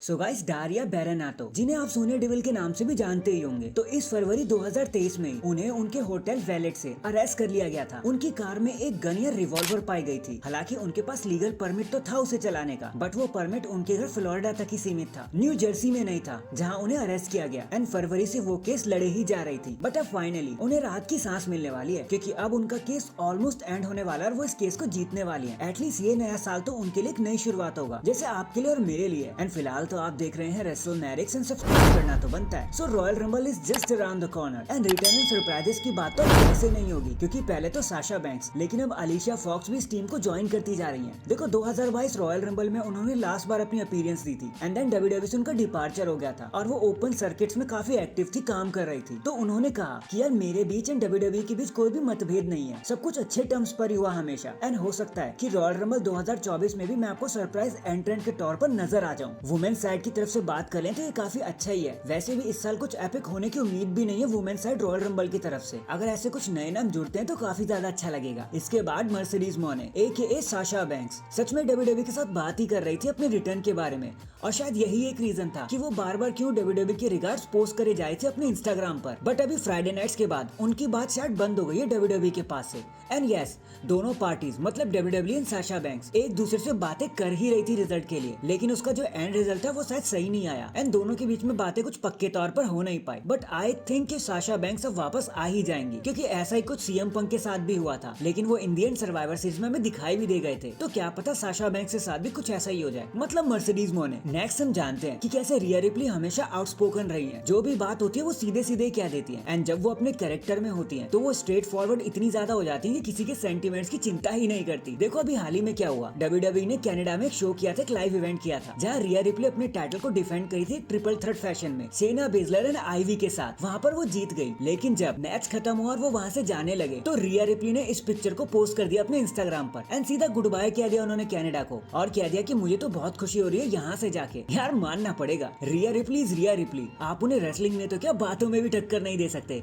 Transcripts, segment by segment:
So guys Daria बेरेनाटो जिन्हें आप Sonia devil के नाम से भी जानते ही होंगे, तो इस फरवरी 2023 में उन्हें उनके होटल वैलेट से अरेस्ट कर लिया गया था। उनकी कार में एक गन या रिवॉल्वर पाई गई थी। हालांकि उनके पास लीगल परमिट तो था उसे चलाने का, बट वो परमिट उनके घर फ्लोरिडा तक ही सीमित था, न्यू जर्सी में नहीं था, जहाँ उन्हें अरेस्ट किया गया। एंड फरवरी से वो केस लड़े ही जा रही थी, बट अब फाइनली उन्हें राहत की सांस मिलने वाली है, क्योंकि अब उनका केस ऑलमोस्ट एंड होने वाला है और वो इस केस को जीतने वाली है। एटलीस्ट ये नया साल तो उनके लिए एक नई शुरुआत होगा, जैसे आपके लिए और मेरे लिए। एंड फिलहाल तो आप देख रहे हैं WrestleNetics एंड सब्सक्राइब करना तो बनता है। So Royal Rumble is just around the corner and returning surprises की बात तो ऐसे नहीं होगी, क्योंकि पहले तो साशा बैंक्स, लेकिन अब अलीशा फॉक्स भी इस टीम को ज्वाइन करती जा रही हैं। देखो 2022 रॉयल रंबल में उन्होंने लास्ट बार अपनी अपीयरेंस दी थी एंड देन WWE से उनका डिपार्चर हो गया था और वो ओपन सर्किट्स में काफी एक्टिव थी, काम कर रही थी। तो उन्होंने कहा कि यार मेरे बीच एंड WWE के बीच कोई भी मतभेद नहीं है, सब कुछ अच्छे टर्म्स पर ही हुआ हमेशा। एंड हो सकता है कि रॉयल रंबल 2024 में भी मैं आपको सरप्राइज एंट्रेंट के तौर पर नजर आ जाऊं। वुमेन साइड की तरफ से बात करें तो ये काफी अच्छा ही है। वैसे भी इस साल कुछ एपिक होने की उम्मीद भी नहीं है वुमेन साइड रॉयल रंबल की तरफ से। अगर ऐसे कुछ नए नाम जुड़ते हैं तो काफी ज्यादा अच्छा लगेगा। इसके बाद मर्सिडीज मोने AKA साशा बैंक्स सच में WWE के साथ बात ही कर रही थी अपने रिटर्न के बारे में, और शायद यही एक रीजन था कि वो बार बार क्यों WWE के रिगार्ड्स पोस्ट करे जाए थे अपने इंस्टाग्राम पर। बट अभी फ्राइडे नाइट्स के बाद उनकी बात शायद बंद हो गई है WWE के पास से। एंड यस, दोनों पार्टीज मतलब WWE एंड साशा बैंक्स एक दूसरे से बातें कर ही रही थी रिजल्ट के लिए, लेकिन उसका जो एंड रिजल्ट था वो शायद सही नहीं आया एंड दोनों के बीच में बातें कुछ पक्के तौर पर हो नहीं पाई। बट आई थिंक कि साशा बैंक्स अब वापस आ ही जाएंगी, क्योंकि ऐसा ही कुछ CM पंक के साथ भी हुआ था, लेकिन वो इंडियन सर्वाइवर सीरीज में हमें दिखाई भी दे गए थे। तो क्या पता साशा बैंक्स के साथ भी कुछ ऐसा ही हो जाए, मतलब मर्सिडीज मोने। नेक्स्ट हम जानते हैं कि कैसे रिया रिप्ली हमेशा आउटस्पोकन रही है, जो भी बात होती है वो सीधे सीधे कह देती है एंड जब वो अपने कैरेक्टर में होती है तो वो स्ट्रेट फॉरवर्ड इतनी ज्यादा हो जाती है कि किसी के सेंटिमेंट्स की चिंता ही नहीं करती। देखो अभी हाल ही में क्या हुआ, WWE ने कनाडा में एक शो किया था, एक लाइव इवेंट किया था, जहाँ रिया रिप्ली अपने टाइटल को डिफेंड करी थी ट्रिपल थ्रेट फैशन में शेना बेजलर एंड आईवी के साथ। वहाँ पर वो जीत गई, लेकिन जब मैच खत्म हुआ और वो वहाँ से जाने लगे तो रिया रिप्ली ने इस पिक्चर को पोस्ट कर दिया अपने इंस्टाग्राम पर एंड सीधा गुड बाय कह दिया उन्होंने कनाडा को, और कह दिया कि मुझे तो बहुत खुशी हो रही है यहाँ से जाके। यार मानना पड़ेगा, रिया रिप्ली इज रिया रिप्ली, आप उन्हें रेसलिंग में तो क्या बातों में भी टक्कर नहीं दे सकते।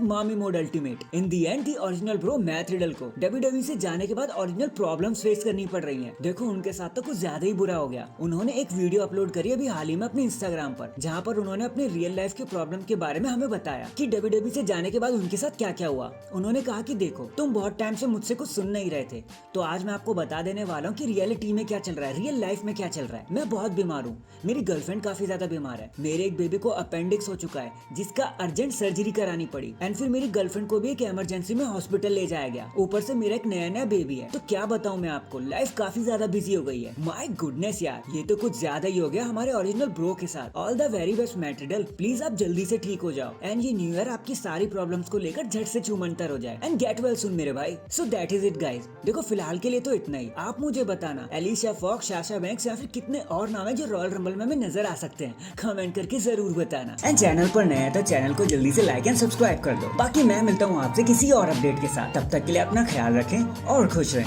#Mommy mode ultimate. In the end the original bro math riddle को WWE से जाने के बाद ओरिजिनल प्रॉब्लम्स फेस करनी पड़ रही हैं। देखो उनके साथ तो कुछ ज्यादा ही बुरा हो गया। उन्होंने एक वीडियो अपलोड करी अभी हाल ही में अपने इंस्टाग्राम पर, जहाँ पर उन्होंने अपने रियल लाइफ के प्रॉब्लम के बारे में हमें बताया कि WWE से जाने के बाद उनके साथ क्या क्या हुआ। उन्होंने कहा कि देखो तुम बहुत टाइम से मुझसे कुछ सुन नहीं रहे थे, तो आज मैं आपको बता देने वाला हूँ कि रियलिटी में क्या चल रहा है, रियल लाइफ में क्या चल रहा है। मैं बहुत बीमार हूँ, मेरी गर्लफ्रेंड काफी ज्यादा बीमार है, मेरे एक बेबी को अपेंडिक्स हो चुका है जिसका अर्जेंट सर्जरी करानी पड़ी एंड फिर मेरी गर्लफ्रेंड को भी एक इमरजेंसी में हॉस्पिटल ले जाया गया, ऊपर से मेरा एक नया नया बेबी है। तो क्या बताऊँ मैं आपको, लाइफ काफी ज्यादा बिजी हो गई है। माय गुडनेस यार, ये तो कुछ ज्यादा ही हो गया हमारे ओरिजिनल ब्रो के साथ। All the very best math riddle, please आप जल्दी से ठीक हो जाओ एंड ये न्यू ईयर आपकी सारी प्रॉब्लम्स को लेकर झट से छूमंतर हो जाए एंड गेट वेल सुन मेरे भाई। So that is it guys. देखो फिलहाल के लिए तो इतना ही। आप मुझे बताना एलिशा फॉक्स, साशा बैंक्स या फिर कितने और नाम है जो रॉयल रंबल में हमें नजर आ सकते हैं, कमेंट करके जरूर बताना। एंड चैनल पर नया है तो चैनल को जल्दी से लाइक एंड सब्सक्राइब कर दो। बाकी मैं मिलता हूँ आपसे किसी और अपडेट के साथ, तब तक के लिए अपना ख्याल रखें और खुश रहें।